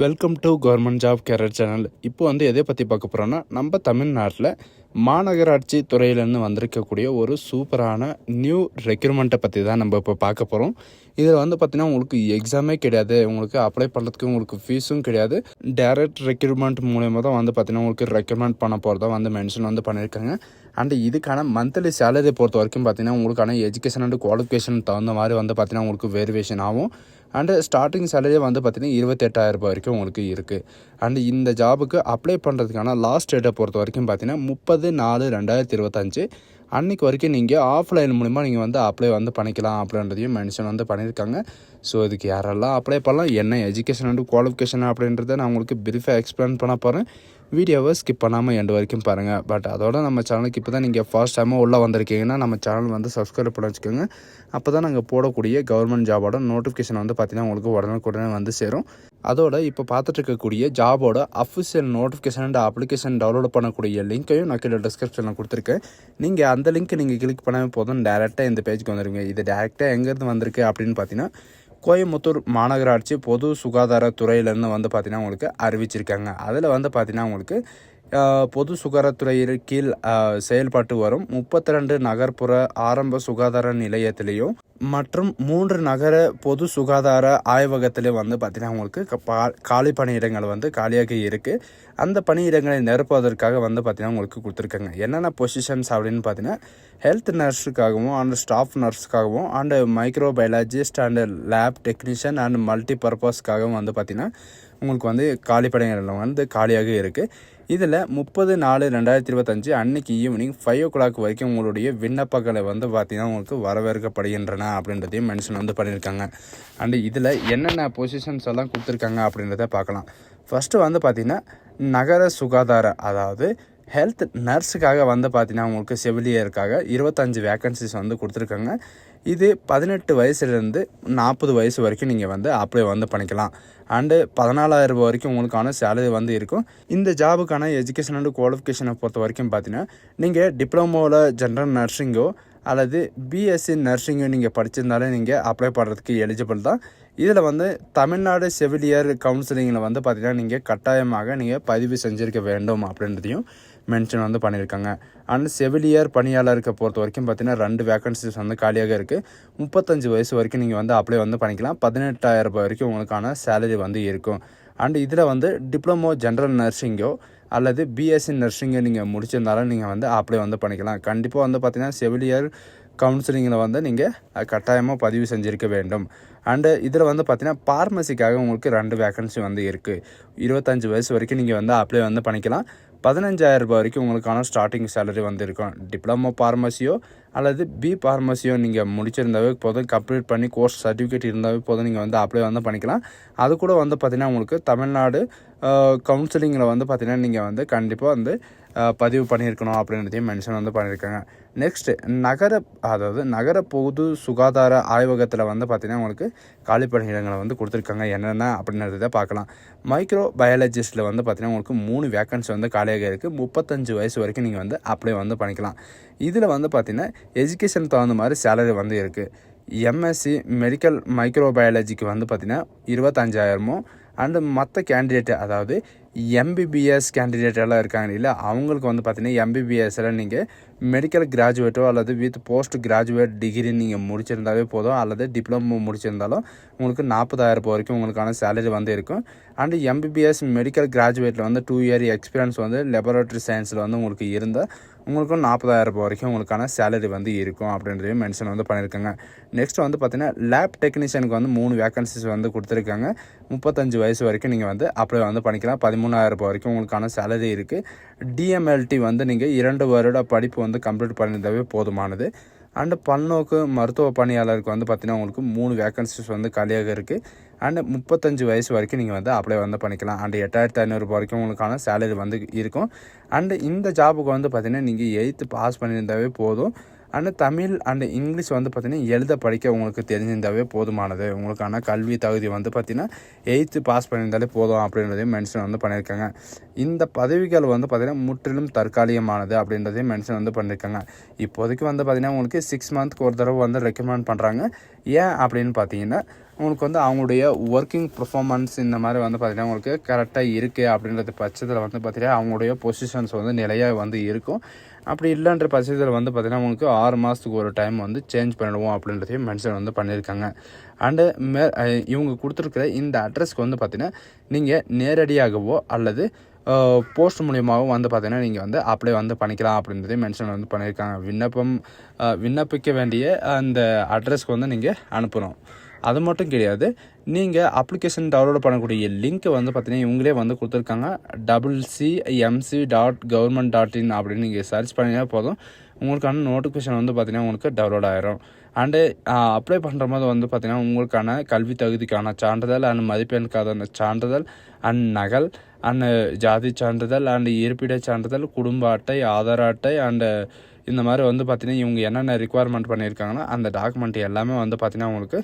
Welcome to government job career channel. இப்போ எதை பற்றி பார்க்க போகிறோன்னா, நம்ம தமிழ்நாட்டில் மாநகராட்சி துறையிலேருந்து வந்திருக்கக்கூடிய ஒரு சூப்பரான நியூ ரெக்ரூட்மெண்ட்டை பற்றி தான் நம்ம இப்போ பார்க்க போகிறோம். இதில் பார்த்தீங்கன்னா உங்களுக்கு எக்ஸாமே கிடையாது, உங்களுக்கு அப்ளை பண்ணுறதுக்கு உங்களுக்கு ஃபீஸும் கிடையாது. டைரக்ட் ரெக்ரூட்மெண்ட் மூலயமா தான் பார்த்தீங்கன்னா உங்களுக்கு ரெக்ரூட்மெண்ட் பண்ண போகிறதா மென்ஷன் பண்ணியிருக்காங்க. அண்ட் இதுக்கான மந்த்லி சேலரி பொறுத்த வரைக்கும் பார்த்தீங்கன்னா உங்களுக்கான எஜுகேஷன் அண்ட் குவாலிஃபிகேஷன் தகுந்த மாதிரி பார்த்தீங்கன்னா உங்களுக்கு வேரியேஷன் ஆகும். அண்டு ஸ்டார்டிங் சேலரியே பார்த்தீங்கன்னா 28,000 வரைக்கும் உங்களுக்கு இருக்குது. அண்டு இந்த ஜாபுக்கு அப்ளை பண்ணுறதுக்கான லாஸ்ட் டேட்டை பொறுத்த வரைக்கும் பார்த்தீங்கன்னா 30/4/2025 அன்றைக்கு வரைக்கும் நீங்கள் ஆஃப்லைன் மூலிமா நீங்கள் அப்ளை பண்ணிக்கலாம் அப்படின்றதையும் மென்ஷன் பண்ணியிருக்காங்க. ஸோ இதுக்கு யாரெல்லாம் அப்ளை பண்ணலாம், என்ன எஜுகேஷன் அண்ட் குவாலிஃபிகேஷன் அப்படின்றத நான் உங்களுக்கு பிரீஃபாக எக்ஸ்பிளைன் பண்ண போகிறேன். வீடியோவை ஸ்கிப் பண்ணாமல் எண்டு வரைக்கும் பாருங்கள். பட் அதோட நம்ம சேனலுக்கு இப்போ தான் நீங்கள் ஃபர்ஸ்ட் டைமாக உள்ளே வந்திருக்கீங்கன்னா நம்ம சேனல் சப்ஸ்கிரைப் பண்ணி வச்சுக்கோங்க. அப்போ தான் நாங்கள் போடக்கூடிய கவர்மெண்ட் ஜாபோட நோட்டிஃபிகேஷன் பார்த்தீங்கன்னா உங்களுக்கு உடனே சேரும். அதோட இப்போ பார்த்துட்டு இருக்கக்கூடிய ஜாபோட official notification and application download பண்ணக்கூடிய லிங்க்கையும் நான் கீழே டிஸ்கிரிப்ஷனில் கொடுத்துருக்கேன். நீங்கள் அந்த லிங்க் நீங்கள் கிளிக் பண்ணாமல் போதும் டேரெக்டாக இந்த பேஜுக்கு வந்துடுங்க. இது டேரெக்டாக எங்கேருந்து வந்திருக்கு அப்படின்னு பார்த்தீங்கன்னா கோயம்புத்தூர் மாநகராட்சி பொது சுகாதாரத்துறையிலேருந்து பார்த்தீங்கன்னா உங்களுக்கு அறிவிச்சிருக்காங்க. அதில் பார்த்தீங்கன்னா உங்களுக்கு பொது சுகாதாரத்துறையில் கீழ் செயல்பட்டு வரும் 32 நகர்ப்புற ஆரம்ப சுகாதார நிலையத்திலையும் மற்றும் 3 நகர பொது சுகாதார ஆய்வகத்திலையும் பார்த்தீங்கன்னா உங்களுக்கு காலி பணியிடங்கள் காலியாக இருக்குது. அந்த பணியிடங்களை நிரப்புவதற்காக பார்த்தீங்கன்னா உங்களுக்கு கொடுத்துருக்காங்க. என்னென்ன பொசிஷன்ஸ் அப்படின்னு பார்த்தீங்கன்னா ஹெல்த் நர்ஸுக்காகவும் அண்ட் ஸ்டாஃப் நர்ஸுக்காகவும் and microbiologist and lab technician and multi பர்பஸ்க்காகவும் பார்த்தீங்கன்னா உங்களுக்கு காலி பணியிடங்கள் காலியாக இருக்குது. இதில் 30/4/2025 அன்னைக்கு ஈவினிங் 5 o'clock வரைக்கும் உங்களுடைய விண்ணப்பங்களை பார்த்தீங்கன்னா உங்களுக்கு வரவேற்கப்படுகின்றன அப்படின்றதையும் மென்ஷன் பண்ணியிருக்காங்க. அண்டு இதில் என்னென்ன பொசிஷன்ஸ் எல்லாம் கொடுத்துருக்காங்க அப்படின்றத பார்க்கலாம். ஃபஸ்ட்டு பார்த்தீங்கன்னா நகர சுகாதார, அதாவது ஹெல்த் நர்ஸுக்காக பார்த்தீங்கன்னா உங்களுக்கு செவிலியருக்காக 25 வேக்கன்சிஸ் கொடுத்துருக்காங்க. இது 18 வயசுலேருந்து 40 வயசு வரைக்கும் நீங்கள் அப்ளை பண்ணிக்கலாம். அண்டு 14,000 வரைக்கும் உங்களுக்கான சேலரி இருக்கும். இந்த ஜாபுக்கான எஜுகேஷன் அண்ட் குவாலிஃபிகேஷனை பொறுத்த வரைக்கும் பார்த்தீங்கன்னா நீங்கள் டிப்ளமோவில் ஜென்ரல் நர்சிங்கோ அல்லது பிஎஸ்சி நர்சிங்கோ நீங்கள் படிச்சிருந்தாலே நீங்கள் அப்ளை பண்ணுறதுக்கு எலிஜிபிள் தான். இதில் தமிழ்நாடு செவிலியர் கவுன்சிலிங்கில் பார்த்தீங்கன்னா நீங்கள் கட்டாயமாக நீங்கள் பதிவு செஞ்சுருக்க வேண்டும் அப்படின்றதையும் மென்ஷன் பண்ணியிருக்காங்க. அண்ட் செவிலியர் பணியாளருக்கு பொறுத்த வரைக்கும் பார்த்தீங்கன்னா 2 வேக்கன்சிஸ் காலியாக இருக்குது. 35 வயசு வரைக்கும் நீங்கள் அப்ளை பண்ணிக்கலாம். 18,000 வரைக்கும் உங்களுக்கான சேலரி இருக்கும். அண்ட் இதில் டிப்ளமோ ஜென்ரல் நர்சிங்கோ அல்லது பிஎஸ்சி நர்சிங்கோ நீங்கள் முடிச்சிருந்தாலும் நீங்கள் அப்ளை பண்ணிக்கலாம். கண்டிப்பாக பார்த்தீங்கன்னா செவிலியர் கவுன்சிலிங்கில் நீங்கள் கட்டாயமாக பதிவு செஞ்சுருக்க வேண்டும். அண்டு இதில் பார்த்தீங்கன்னா பார்மசிக்காக உங்களுக்கு 2 வேக்கன்சி இருக்குது. 25 வயசு வரைக்கும் நீங்கள் அப்ளை பண்ணிக்கலாம். 15,000 வரைக்கும் உங்களுக்கான ஸ்டார்டிங் சேலரி இருக்கும். டிப்ளமோ பார்மசியோ அல்லது பி பார்மசியோ நீங்கள் முடிச்சிருந்தாவே போதும், கம்ப்ளீட் பண்ணி கோர்ஸ் சர்டிஃபிகேட் இருந்தாவே போதும், நீங்கள் அப்ளை பண்ணிக்கலாம். அது கூட பார்த்தீங்கன்னா உங்களுக்கு தமிழ்நாடு கவுன்சிலிங்கில் பார்த்தீங்கன்னா நீங்கள் கண்டிப்பாக பதிவு பண்ணியிருக்கணும் அப்படின்றதையும் மென்ஷன் பண்ணியிருக்காங்க. நெக்ஸ்ட்டு நகர பொது சுகாதார ஆய்வகத்தில் பார்த்தீங்கன்னா உங்களுக்கு காலி பணியிடங்களை கொடுத்துருக்காங்க. என்னென்ன அப்படின்றத பார்க்கலாம். மைக்ரோ பயாலஜிஸ்ட்டில் பார்த்தீங்கன்னா உங்களுக்கு 3 வேக்கன்சி காலியாக இருக்குது. 35 வயசு வரைக்கும் நீங்கள் அப்ளை பண்ணிக்கலாம். இதில் பார்த்தீங்கன்னா எஜுகேஷன் தகுந்த மாதிரி சேலரி இருக்குது. எம்எஸ்சி மெடிக்கல் மைக்ரோபயாலஜிக்கு பார்த்தீங்கன்னா 25,000 அண்டு மற்ற கேண்டிடேட்டு, அதாவது எம்பிபிஎஸ் கேண்டிடேட் எல்லாம் இருக்காங்க இல்லை, அவங்களுக்கு பார்த்தீங்கன்னா எம்பிபிஎஸ்ஸில் நீங்கள் மெடிக்கல் கிராஜுவேட்டோ அல்லது வித் போஸ்ட் கிராஜுவேட் டிகிரி நீங்கள் முடிச்சிருந்தாலே போதும், அல்லது டிப்ளமோ முடிச்சிருந்தாலும் உங்களுக்கு 40,000 வரைக்கும் உங்களுக்கான சேலரி இருக்கும். அண்டு எம்பிபிஎஸ் மெடிக்கல் கிராஜுவேட்டில் 2 இயர் எக்ஸ்பீரியன்ஸ் லெபரட்டரி சயின்ஸில் உங்களுக்கு இருந்தால் உங்களுக்கும் 40,000 வரைக்கும் உங்களுக்கான சேலரி இருக்கும் அப்படின்றதையும் மென்ஷன் பண்ணியிருக்காங்க. நெக்ஸ்ட் பார்த்தீங்கன்னா லேப் டெக்னீஷியனுக்கு 3 வேக்கன்சிஸ் கொடுத்துருக்காங்க. 35 வயசு வரைக்கும் நீங்கள் அப்ளை பண்ணிக்கலாம். 13,000 வரைக்கும் உங்களுக்கான சேலரி இருக்குது. டிஎம்எல்டி நீங்கள் 2 வருட படிப்பு கம்ப்ளீட் பண்ணியிருந்தாவே போதுமானது. அண்டு பல்நோக்கு மருத்துவ பணியாளருக்கு பார்த்தீங்கன்னா உங்களுக்கு 3 வேக்கன்சிஸ் காலியாக இருக்குது. அண்டு 35 வயசு வரைக்கும் நீங்கள் அப்ளை பண்ணிக்கலாம். அண்டு 8,500 வரைக்கும் உங்களுக்கான சேலரி இருக்கும். அண்டு இந்த ஜாபுக்கு பார்த்தீங்கன்னா நீங்கள் 8th பாஸ் பண்ணியிருந்தாவே போதும். அண்டு தமிழ் அண்டு இங்கிலீஷ் பார்த்தீங்கன்னா எழுத படிக்க உங்களுக்கு தெரிஞ்சிருந்தாவே போதுமானது. உங்களுக்கான கல்வி தகுதி பார்த்தீங்கன்னா 8th பாஸ் பண்ணியிருந்தாலே போதும் அப்படின்றதையும் மென்ஷன் பண்ணியிருக்காங்க. இந்த பதவிகள் பார்த்தீங்கன்னா முற்றிலும் தற்காலிகமானது அப்படின்றதையும் மென்ஷன் பண்ணியிருக்காங்க. இப்போதைக்கு பார்த்தீங்கன்னா உங்களுக்கு 6 மந்த்க்கு ஒரு தடவை ரெக்கமெண்ட் பண்ணுறாங்க. ஏன் அப்படின்னு பார்த்தீங்கன்னா உங்களுக்கு வந்து அவங்களுடைய ஒர்க்கிங் பர்ஃபார்மன்ஸ் இந்த மாதிரி வந்து பார்த்திங்கன்னா உங்களுக்கு கரெக்டாக இருக்குது அப்படின்றது பட்சத்தில் வந்து பார்த்திங்கன்னா அவங்களுடைய பொசிஷன்ஸ் வந்து நிலையாக வந்து இருக்கும். அப்படி இல்லைன்ற பட்சத்தில் வந்து பார்த்திங்கன்னா உங்களுக்கு 6 மாதத்துக்கு ஒரு டைம் வந்து சேஞ்ச் பண்ணிடுவோம் அப்படின்றதையும் மென்ஷன் வந்து பண்ணியிருக்காங்க. அண்டு இவங்க கொடுத்துருக்குற இந்த அட்ரஸ்க்கு வந்து பார்த்திங்கன்னா நீங்கள் நேரடியாகவோ அல்லது போஸ்ட் மூலியமாகவும் வந்து பார்த்திங்கன்னா நீங்கள் வந்து அப்ளை வந்து பண்ணிக்கலாம் அப்படின்றதையும் மென்ஷன் வந்து பண்ணியிருக்காங்க. விண்ணப்பிக்க வேண்டிய அந்த அட்ரஸ்க்கு வந்து நீங்கள் அனுப்பணும். அது மட்டும் கிடையாது, நீங்கள் அப்ளிகேஷன் டவுன்லோட் பண்ணக்கூடிய லிங்க்கை வந்து பார்த்தீங்கன்னா இவங்களே வந்து கொடுத்துருக்காங்க. CMC.government.in அப்படின்னு நீங்கள் சர்ச் பண்ணினா போதும், உங்களுக்கான நோட்டிஃபிகேஷன் வந்து பார்த்தீங்கன்னா உங்களுக்கு டவுன்லோட் ஆயிரும். அண்டு அப்ளை பண்ணுற போது வந்து பார்த்தீங்கன்னா உங்களுக்கான கல்வி தகுதிக்கான சான்றிதழ் அண்ட் மதிப்பெண்ணுக்கான சான்றிதழ் அண்ட் நகல் அண்ட் ஜாதி சான்றிதழ் அண்ட் இருப்பிட சான்றிதழ், குடும்ப அட்டை, ஆதார் அட்டை அண்டு இந்த மாதிரி வந்து பார்த்திங்கன்னா இவங்க என்னென்ன ரிக்குவயர்மெண்ட் பண்ணியிருக்காங்கன்னா அந்த டாக்குமெண்ட் எல்லாமே வந்து பார்த்திங்கன்னா உங்களுக்கு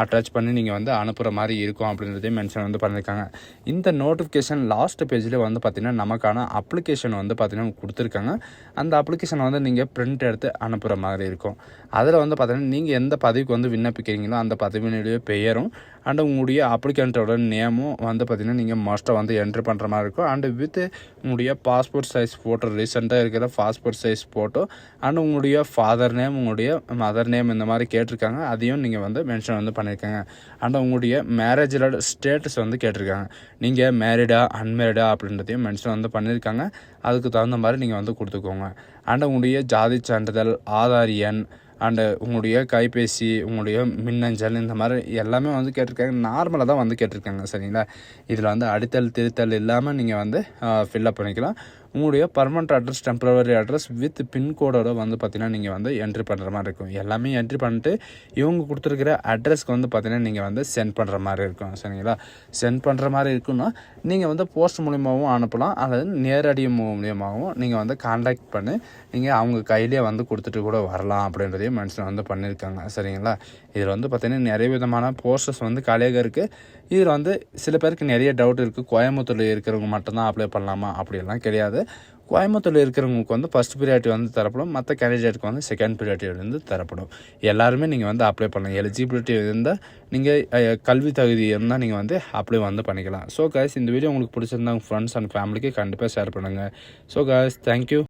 அட்டாச் பண்ணி நீங்கள் வந்து அனுப்புகிற மாதிரி இருக்கும் அப்படின்றதையும் மென்ஷன் வந்து பண்ணியிருக்காங்க. இந்த நோட்டிஃபிகேஷன் லாஸ்ட் பேஜில் வந்து பார்த்திங்கன்னா நமக்கான அப்ளிகேஷன் வந்து பார்த்திங்கன்னா கொடுத்துருக்காங்க. அந்த அப்ளிகேஷனை வந்து நீங்கள் பிரிண்ட் எடுத்து அனுப்புகிற மாதிரி இருக்கும். அதில் வந்து பார்த்திங்கன்னா நீங்கள் எந்த பதவிக்கு வந்து விண்ணப்பிக்கிறீங்களோ அந்த பதவியினுடைய பெயரும் அண்டு உங்களுடைய அப்ளிகண்ட்டோட நேமும் வந்து பார்த்திங்கன்னா நீங்கள் மஸ்ட்டாக வந்து என்ட்ரு பண்ணுற மாதிரி இருக்கும். அண்டு வித் உங்களுடைய பாஸ்போர்ட் சைஸ் ஃபோட்டோ, ரீசெண்டாக இருக்கிற பாஸ்போர்ட் சைஸ் ஃபோட்டோ அண்ட் உங்களுடைய ஃபாதர் நேம், உங்களுடைய மதர் நேம் இந்த மாதிரி கேட்டிருக்காங்க. அதையும் நீங்கள் வந்து மென்ஷன் வந்து பண்ணியிருக்காங்க. அண்ட் உங்களுடைய மேரேஜோட ஸ்டேட்டஸ் வந்து கேட்டிருக்காங்க. நீங்கள் மேரிடா அன்மேரிடா அப்படின்றதையும் மென்ஷன் வந்து பண்ணியிருக்காங்க. அதுக்கு தகுந்த மாதிரி நீங்கள் வந்து கொடுத்துக்கோங்க. அண்ட் உங்களுடைய ஜாதி சான்றிதழ், ஆதார் எண் அண்டு உங்களுடைய கைபேசி, உங்களுடைய மின்னஞ்சல் இந்த மாதிரி எல்லாமே வந்து கேட்டிருக்காங்க. நார்மலாக தான் வந்து கேட்டிருக்காங்க. சரிங்களா? இதில் வந்து அடித்தல் திருத்தல் இல்லாமல் நீங்கள் வந்து ஃபில்லப் பண்ணிக்கலாம். உங்களுடைய permanent address, temporary address with பின்கோடோட வந்து பார்த்திங்கன்னா நீங்கள் வந்து என்ட்ரி பண்ணுற மாதிரி இருக்கும். எல்லாமே என்ட்ரி பண்ணிட்டு இவங்க கொடுத்துருக்கிற அட்ரஸ்க்கு வந்து பார்த்திங்கன்னா நீங்கள் வந்து சென்ட் பண்ணுற மாதிரி இருக்கும். சரிங்களா? சென்ட் பண்ணுற மாதிரி இருக்குன்னா நீங்கள் வந்து போஸ்ட் மூலியமாகவும் அனுப்பலாம், அல்லது நேரடி மூலியமாகவும் நீங்கள் வந்து கான்டாக்ட் பண்ணி நீங்கள் அவங்க கையிலே வந்து கொடுத்துட்டு கூட வரலாம் அப்படின்றதையும் மென்ஷன் வந்து பண்ணியிருக்காங்க. சரிங்களா? இதில் வந்து பார்த்திங்கன்னா நிறைய விதமான போஸ்டர்ஸ் வந்து காலியாக இருக்குது. இதில் வந்து சில பேருக்கு நிறைய டவுட் இருக்குது. கோயம்புத்தூரில் இருக்கிறவங்க மட்டும்தான் அப்ளை பண்ணலாமா? அப்படியெல்லாம் கிடையாது. கோயம்புத்தூரில் இருக்கிறவங்களுக்கு வந்து ஃபஸ்ட் ப்ரியாரிட்டி வந்து தரப்படும், மற்ற கேண்டிடேட்டுக்கு வந்து செகண்ட் ப்ரியாரிட்டி வந்து தரப்படும். எல்லாருமே நீங்கள் வந்து அப்ளை பண்ணலாம். எலிஜிபிலிட்டி இருந்தால் நீங்கள் கல்வி தகுதி இருந்தால் நீங்கள் வந்து அப்ளை வந்து பண்ணிக்கலாம். ஸோ கைஸ், இந்த வீடியோ உங்களுக்கு பிடிச்சிருந்தா உங்கள் ஃப்ரெண்ட்ஸ் அண்ட் ஃபேமிலிக்கு கண்டிப்பாக ஷேர் பண்ணுங்கள். So guys, thank you.